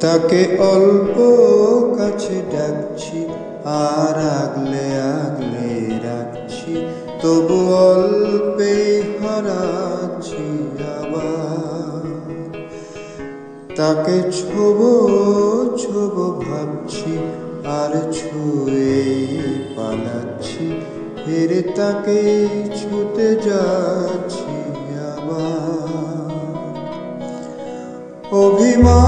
তাকে অল্প কাছে ডাকছি আর আগলে আগলে রাখছি, তবু অল্পে হারাচ্ছি আবার। তাকে ছোবো ছোবো ভাবছি আর ছুঁয়ে পালাচ্ছি, ফিরে তাকে ছুতে যাচ্ছি আবার। অভিমান